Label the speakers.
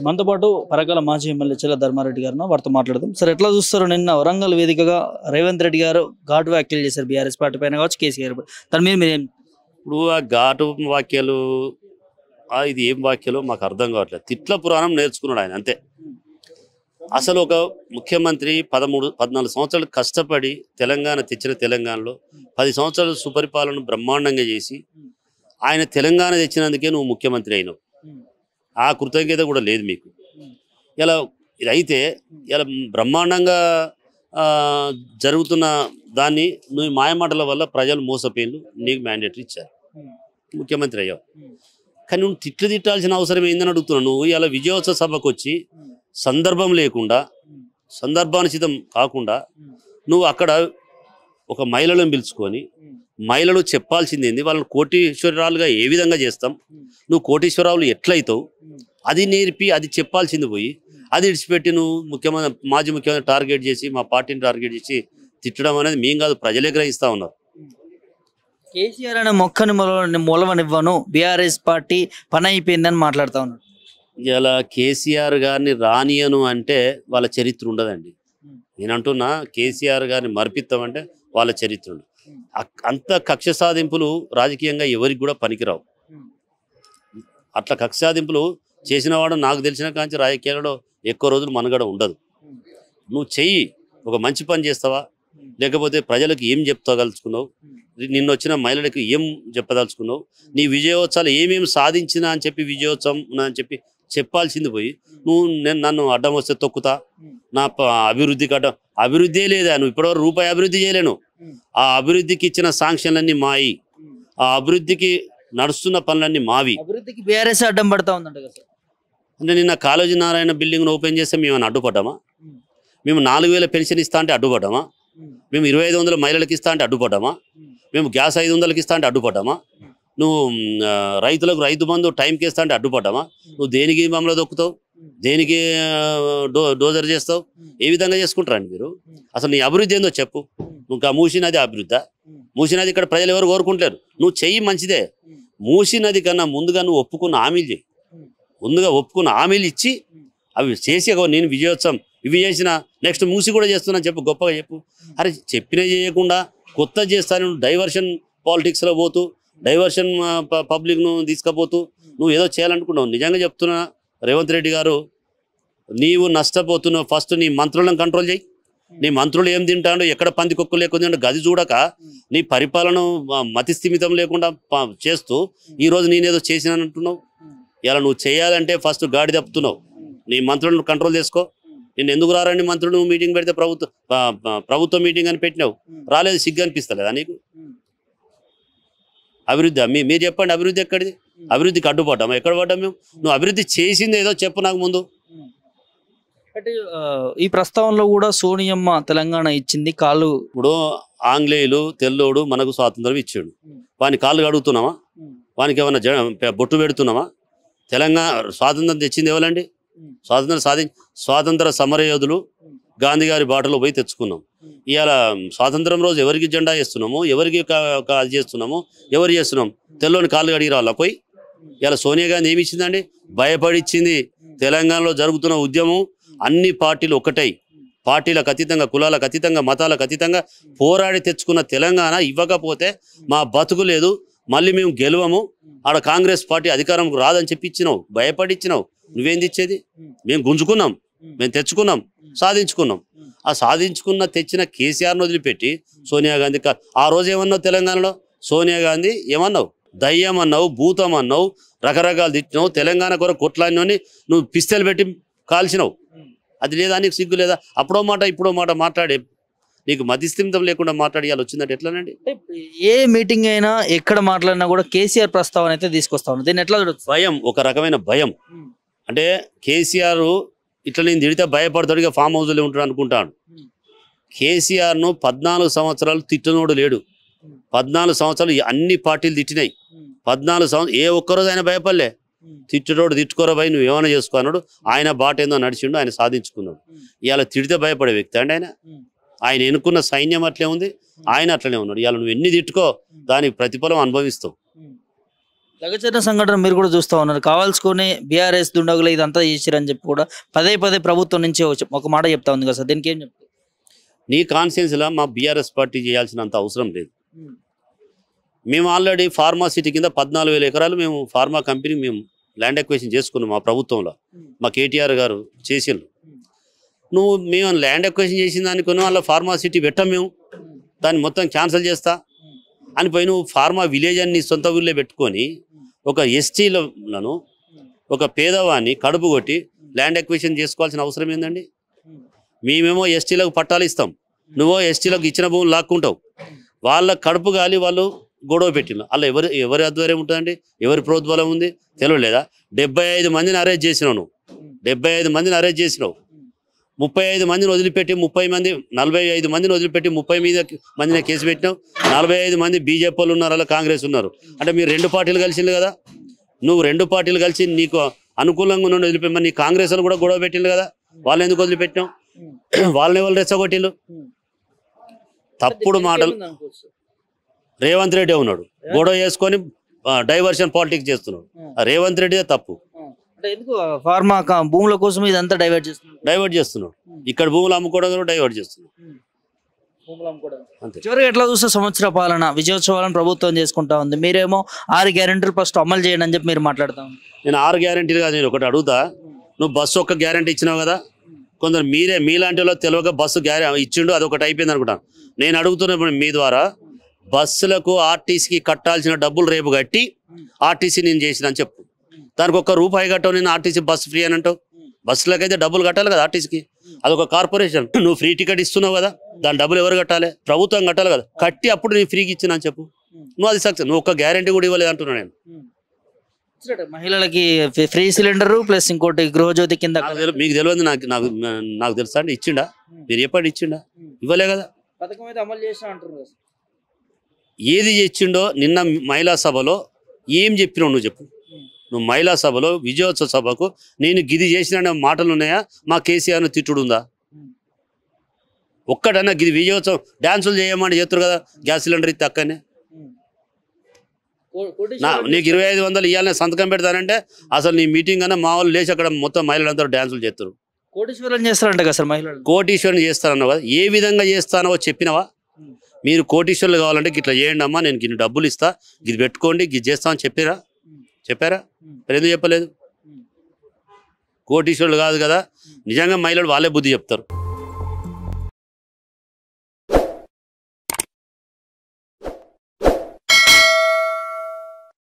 Speaker 1: మనతో పాటు పరకాల మాజీ ఎమ్మెల్యే చెల్ల ధర్మారెడ్డి గారు వారితో మాట్లాడదాం. సార్, ఎట్లా చూస్తారు? నిన్న వరంగల్ వేదికగా రేవంత్ రెడ్డి గారు ఘాటు వ్యాఖ్యలు చేశారు బీఆర్ఎస్ పార్టీ పైన కావచ్చు, కేసీఆర్ దాని మీద మీరు
Speaker 2: ఇప్పుడు ఆ ఘాటు వాక్యాలు ఇది ఏం వాక్యాలు మాకు అర్థం కావట్లేదు. తిట్ల పురాణం నేర్చుకున్నాడు ఆయన, అంతే. అసలు ఒక ముఖ్యమంత్రి 14 సంవత్సరాలు కష్టపడి తెలంగాణ తెచ్చిన తెలంగాణలో 10 సంవత్సరాలు సుపరిపాలన బ్రహ్మాండంగా చేసి ఆయన తెలంగాణ తెచ్చినందుకే నువ్వు ముఖ్యమంత్రి అయినావు. ఆ కృతజ్ఞత కూడా లేదు మీకు. ఇలా అయితే ఇలా బ్రహ్మాండంగా జరుగుతున్న దాన్ని నువ్వు మాయమాటల వల్ల ప్రజలు మోసపోయిన నీకు మ్యాండేటరీ ఇచ్చారు, ముఖ్యమంత్రి అయ్యావు. కానీ నువ్వు తిట్టాల్సిన అవసరం ఏందని అడుగుతున్నావు. నువ్వు ఇలా విజయోత్సవ సభకు వచ్చి సందర్భం లేకుండా, సందర్భానుచితం కాకుండా నువ్వు అక్కడ ఒక మహిళలను పిలుచుకొని మహిళలు చెప్పాల్సింది ఏంది, వాళ్ళని కోటీశ్వరాలుగా ఏ విధంగా చేస్తాం, నువ్వు కోటీశ్వరాలు ఎట్లయితావు అది నేర్పి అది చెప్పాల్సింది పోయి అది విడిచిపెట్టి నువ్వు మాజీ ముఖ్యమంత్రి టార్గెట్ చేసి మా పార్టీని టార్గెట్ చేసి తిట్టడం అనేది మేము కాదు, ప్రజలే గ్రహిస్తూ ఉన్నారు.
Speaker 1: కేసీఆర్ అనే మొక్కని మూలవనివ్వను, బీఆర్ఎస్ పార్టీ పని అయిపోయిందని మాట్లాడుతూ ఉన్నారు.
Speaker 2: ఇలా కేసీఆర్ గారిని రానియను అంటే వాళ్ళ చరిత్ర ఉండదండి. నేనంటున్నా కేసీఆర్ గారిని మర్పిస్తామంటే వాళ్ళ చరిత్ర ఉండదు. అంత కక్ష సాధింపులు రాజకీయంగా ఎవరికి కూడా పనికిరావు. అట్లా కక్ష సాధింపులు చేసిన వాడు నాకు తెలిసిన కాంచి రాజకీయాలలో ఎక్కువ రోజులు మనుగడ ఉండదు. నువ్వు చెయ్యి, ఒక మంచి పని చేస్తావా, లేకపోతే ప్రజలకు ఏం చెప్పదలుచుకున్నావు, నిన్న వచ్చిన మహిళలకు ఏం చెప్పదలుచుకున్నావు, నీ విజయోత్సవాలు ఏమేమి సాధించినా అని చెప్పి విజయోత్సవం అని చెప్పి చెప్పాల్సింది పోయి నువ్వు నన్ను అడ్డం వస్తే తొక్కుతా, నా అభివృద్ధికి అడ్డం, అభివృద్ధి లేదా, నువ్వు ఇప్పటివరకు రూపాయి అభివృద్ధి చేయలేను. ఆ అభివృద్ధికి ఇచ్చిన శాంక్షన్లన్నీ మాయి, ఆ అభివృద్ధికి నడుస్తున్న పనులన్నీ మావి.
Speaker 1: అభివృద్ధికి బీఆర్ఎస్ అడ్డం పడతా ఉందంట కదా సార్.
Speaker 2: అంటే నిన్న కాళోజీ నారాయణ బిల్డింగ్ను ఓపెన్ చేస్తే మేము అడ్డుపడ్డామా? మేము 4000 పెన్షన్ ఇస్తా అంటే అడ్డుపడ్డామా? మేము 2500 మహిళలకు ఇస్తా అంటే అడ్డుపడ్డామా? మేము గ్యాస్ 500కి ఇస్తా అంటే అడ్డుపడ్డామా? నువ్వు రైతులకు రైతు బంధు టైంకి ఇస్తా అంటే అడ్డుపడ్డామా? నువ్వు దేనికి మమ్మల్ని దొక్కుతావు, దేనికి డోజర్ చేస్తావు, ఏ విధంగా చేసుకుంటారండి మీరు? అసలు నీ అభివృద్ధి ఏందో చెప్పు. నువ్వు మూసీ నది అభివృద్ధి, మూసీ నది ఇక్కడ ప్రజలు ఎవరు కోరుకుంటారు, నువ్వు చెయ్యి మంచిదే. మూసీ నది కన్నా ముందుగా నువ్వు ఒప్పుకున్న హామీలు చేయి, ముందుగా ఒప్పుకున్న హామీలు ఇచ్చి అవి చేసి నేను విజయోత్సవం ఇవి చేసిన నెక్స్ట్ మూసి కూడా చేస్తున్నా చెప్పు, గొప్పగా చెప్పు. అరే చెప్పినా చేయకుండా కొత్త చేస్తాను, డైవర్షన్ పాలిటిక్స్లో పోతూ డైవర్షన్ పబ్లిక్ను తీసుకుపోతూ నువ్వు ఏదో చేయాలనుకున్నావు. నిజంగా చెప్తున్నా రేవంత్ రెడ్డి గారు, నీవు నష్టపోతున్నావు. ఫస్ట్ నీ మంత్రులను కంట్రోల్ చేయి. నీ మంత్రులు ఏం తింటాడో, ఎక్కడ పంది కుక్కలు లేకుండా గది చూడక నీ పరిపాలన మతిస్థిమితం లేకుండా చేస్తూ ఈరోజు నేనేదో చేసినానంటున్నావు. ఇలా నువ్వు చేయాలంటే ఫస్ట్ గాడి తప్పుతున్నావు. నీ మంత్రులను కంట్రోల్ చేసుకో. నేను ఎందుకు రారండి మంత్రులు, నువ్వు మీటింగ్ పెడితే ప్రభుత్వ మీటింగ్ అని పెట్టినావు, రాలేదు, సిగ్గు అనిపిస్తలేదా నీకు? అభివృద్ధి మీరు చెప్పండి, అభివృద్ధి ఎక్కడిది? అభివృద్ధికి అడ్డుపడ్డామా? ఎక్కడ పడ్డాం మేము? నువ్వు అభివృద్ధి చేసింది ఏదో చెప్పు నాకు ముందు.
Speaker 1: అంటే ఈ ప్రస్తావనలో కూడా సోనియమ్మ తెలంగాణ ఇచ్చింది కాళ్ళు.
Speaker 2: ఇప్పుడు ఆంగ్లేయులు తెల్లోడు మనకు స్వాతంత్రం ఇచ్చాడు, వాని కాళ్ళు కడుగుతున్నామా? వానికి ఏమన్నా బొట్టు పెడుతున్నామా? తెలంగాణ స్వాతంత్రం తెచ్చింది ఎవరండి? స్వాతంత్ర సమరయోధులు గాంధీ గారి బాటలో పోయి తెచ్చుకున్నాం. ఇవాళ స్వాతంత్రం రోజు ఎవరికి జెండా వేస్తున్నాము, ఎవరికి అది చేస్తున్నాము, ఎవరు చేస్తున్నాం? తెల్లోని కాళ్ళు కడిగి రావాలా పోయి? ఇలా సోనియా గాంధీ ఏమి ఇచ్చిందండి? భయపడిచ్చింది. తెలంగాణలో జరుగుతున్న ఉద్యమం అన్ని పార్టీలు ఒక్కటై, పార్టీలకు అతీతంగా, కులాలకు అతీతంగా, మతాలకు అతీతంగా పోరాడి తెచ్చుకున్న తెలంగాణ ఇవ్వకపోతే మా బతుకు లేదు, మళ్ళీ మేము గెలవము, ఆడ కాంగ్రెస్ పార్టీ అధికారం రాదని చెప్పి ఇచ్చినావు, భయపడిచ్చినావు. నువ్వేంది ఇచ్చేది? మేము గుంజుకున్నాం, మేము తెచ్చుకున్నాం, సాధించుకున్నాం. ఆ సాధించుకున్న తెచ్చిన కేసీఆర్ను వదిలిపెట్టి సోనియా గాంధీ ఆ రోజు ఏమన్నావు? తెలంగాణలో సోనియా గాంధీ ఏమన్నావు? దయ్యం అన్నావు, భూతం అన్నావు, రకరకాలు తిట్టినావు. తెలంగాణ కొరకు కొట్లాడినోని నువ్వు పిస్తెలు పెట్టి కాల్చినావు. అది లేదా? నీకు సిగ్గు లేదా? అప్పుడో మాట ఇప్పుడో మాట మాట్లాడే నీకు మతిస్థిమితం లేకుండా మాట్లాడియాలి వచ్చిందంటే ఎట్లానండి?
Speaker 1: ఏ మీటింగ్ అయినా ఎక్కడ మాట్లాడినా కూడా కేసీఆర్ ప్రస్తావన అయితే తీసుకొస్తా ఉన్నా. దీన్ని ఎట్లా చూడొచ్చు?
Speaker 2: భయం, ఒక రకమైన భయం. అంటే కేసీఆర్ ఇట్లా నేను తిడితే భయపడతాడు, ఇక ఫామ్ హౌస్లో ఉంటాడు అనుకుంటాడు. కేసీఆర్ను 14 సంవత్సరాలు తిట్టనోడు లేడు. 14 సంవత్సరాలు అన్ని పార్టీలు తిట్టినాయి. 14 సంవత్సరాలు ఏ ఒక్కరోజు ఆయన భయపడలే. తిట్టోడు తిట్టుకోరా భయ, నువ్వు ఏమైనా చేసుకున్నాడు. ఆయన బాట ఏందో నడిచిండు, ఆయన సాధించుకున్నాడు. ఇవాళ తిడితే భయపడే వ్యక్తి అండి ఆయన. ఆయన ఎన్నుకున్న సైన్యం అట్లే ఉంది, ఆయన అట్లనే ఉన్నాడు. ఇవాళ నువ్వు ఎన్ని తిట్టుకో దానికి ప్రతిఫలం అనుభవిస్తావు.
Speaker 1: లగచర్ల సంఘటన మీరు కూడా చూస్తూ ఉన్నారు. కావాల్సుకొని బీఆర్ఎస్ దుండగులు ఇదంతా చేసిరని చెప్పి కూడా పదే పదే ప్రభుత్వం నుంచి ఒక మాట చెప్తా ఉంది కదా సార్, దీనికి ఏం చెప్తారు?
Speaker 2: నీ కాన్స్టిట్యున్సీలో మా బీఆర్ఎస్ పార్టీ చేయాల్సినంత అవసరం లేదు. మేము ఆల్రెడీ ఫార్మా సిటీ కింద 14,000 ఎకరాలు మేము ఫార్మా కంపెనీ మేము ల్యాండ్ ఎక్వేషన్ చేసుకున్నాం మా ప్రభుత్వంలో. మా కేటీఆర్ గారు చేసిండ్రు. మేము ల్యాండ్ ఎక్వేషన్ చేసిన దానికి అలా ఫార్మా సిటీ పెట్టాం, మేము దాన్ని మొత్తం క్యాన్సిల్ చేస్తా అని పోయి నువ్వు ఫార్మా విలేజ్ అని సొంత ఊళ్ళో పెట్టుకొని ఒక ఎస్టీలను ఒక పేదవాన్ని కడుపు కొట్టి ల్యాండ్ ఎక్వేషన్ చేసుకోవాల్సిన అవసరం ఏందండి? మేమేమో ఎస్టీలకు పట్టాలు ఇస్తాం, నువ్వో ఎస్టీలకు ఇచ్చిన భూములు లాక్కుంటావు. వాళ్ళ కడుపు గాలి వాళ్ళు గొడవ పెట్టిన అలా ఎవరి ఆధ్వర్యం ఉంటుందండి? ఎవరి ప్రోద్బలం ఉంది తెలియలేదా? 75 మందిని అరెస్ట్ చేసినావు నువ్వు, 75 మందిని అరెస్ట్ చేసినావు. 35 మందిని వదిలిపెట్టి 45 మందిని వదిలిపెట్టి 30 మందిని కేసు పెట్టినావు. 45 మంది బీజేపీ వాళ్ళు ఉన్నారు, అలా కాంగ్రెస్ ఉన్నారు. అంటే మీరు 2 పార్టీలు కలిసింది కదా. నువ్వు 2 పార్టీలు కలిసి నీకు అనుకూలంగా ఉన్న వదిలిపెట్టి నీ కాంగ్రెస్ వాళ్ళు కూడా గొడవ పెట్టిండు కదా, వాళ్ళు ఎందుకు వదిలిపెట్టినావు? వాళ్ళని వాళ్ళు రెచ్చగొట్టిండు. తప్పుడు మాటలు. రేవంత్ రెడ్డి ఉన్నాడు గొడవ చేసుకొని డైవర్షన్ పాలిటిక్స్ చేస్తున్నాడు. రేవంత్ రెడ్డి తప్పు.
Speaker 1: ఫార్మా భూముల కోసం ఇదంతా డైవర్ట్
Speaker 2: చేస్తున్నాడు. ఇక్కడ భూములు అమ్ముకోవడం డైవర్ట్ చేస్తున్నాడు.
Speaker 1: చివరికి ఎట్లా చూస్తే సంవత్సర పాలన విజయోత్సవాలను ప్రభుత్వం చేసుకుంటా ఉంది, మీరేమో 6 గ్యారెంటీలు ఫస్ట్ అమలు చేయండి అని చెప్పి మీరు మాట్లాడతాం.
Speaker 2: నేను 6 గ్యారెంటీలు కాదు, నేను ఒకటి అడుగుతా. నువ్వు బస్సు ఒక్క గ్యారెంటీ ఇచ్చినావు కదా, కొందరు మీలాంటి వాళ్ళు తెలియక బస్సు ఇచ్చిండు, అదొకటి అయిపోయింది అనుకుంటాను. నేను అడుగుతున్నప్పుడు మీ ద్వారా బస్సులకు ఆర్టీసీకి కట్టాల్సిన డబ్బులు రేపు కట్టి ఆర్టీసీ నేను చేసిన అని చెప్పు. దానికి ₹1 కట్టవు, నేను ఆర్టీసీ బస్సు ఫ్రీ అని అంటావు. బస్సులకైతే డబ్బులు కట్టాలి కదా ఆర్టీసీకి, అదొక కార్పొరేషన్. నువ్వు ఫ్రీ టికెట్ ఇస్తున్నావు కదా, దాని డబ్బులు ఎవరు కట్టాలి? ప్రభుత్వం కట్టాలి కదా. కట్టి అప్పుడు నేను ఫ్రీకి ఇచ్చిన అని చెప్పు. నువ్వు అది సక్సెస్. నువ్వు ఒక్క గ్యారెంటీ కూడా ఇవ్వలేదు అంటున్నా నేను.
Speaker 1: మహిళలకి ఫ్రీ సిలిండర్ ప్లస్ ఇంకోటి గృహజ్యోతి కింద
Speaker 2: మీకు తెలియదు, నాకు తెలుసా అండి? ఇచ్చిండా? మీరు చెప్పండి, ఇచ్చిండా? ఇవ్వలే కదా.
Speaker 1: పథకం అయితే అమలు చేసినా అంటారు.
Speaker 2: ఏది ఇచ్చిండో నిన్న మహిళా సభలో ఏం చెప్పినావు నువ్వు చెప్పు. నువ్వు మహిళా సభలో విజయోత్సవ సభకు నేను గిది చేసిన మాటలు ఉన్నాయా? మా కేసీఆర్ను తిట్టుడుందా? ఒక్కడన్నా గిది విజయోత్సవం డ్యాన్సులు చేయమని చెప్తారు కదా, గ్యాస్ సిలిండర్ ఇస్తే అక్కనే. నీకు 2500 ఇవ్వాలని సంతకం పెడతానంటే అసలు నీ మీటింగ్ అన్నా మా వాళ్ళు లేచి అక్కడ మొత్తం మహిళలందరూ డ్యాన్సులు చేస్తారు.
Speaker 1: కోటీశ్వరం చేస్తారంట కదా సార్ మహిళలు.
Speaker 2: కోటీశ్వరం చేస్తారన్నావు కదా, ఏ విధంగా చేస్తానో చెప్పినవా? మీరు కోటీశ్వర్లు కావాలంటే ఇట్లా చేయండి అమ్మా, నేను గిన్ని డబ్బులు ఇస్తా, ఇది పెట్టుకోండి, ఇది చేస్తామని చెప్పారా? ఎందుకు చెప్పలేదు? కోటీశ్వర్లు కాదు కదా, నిజంగా మహిళలు వాళ్ళే బుద్ధి చెప్తారు.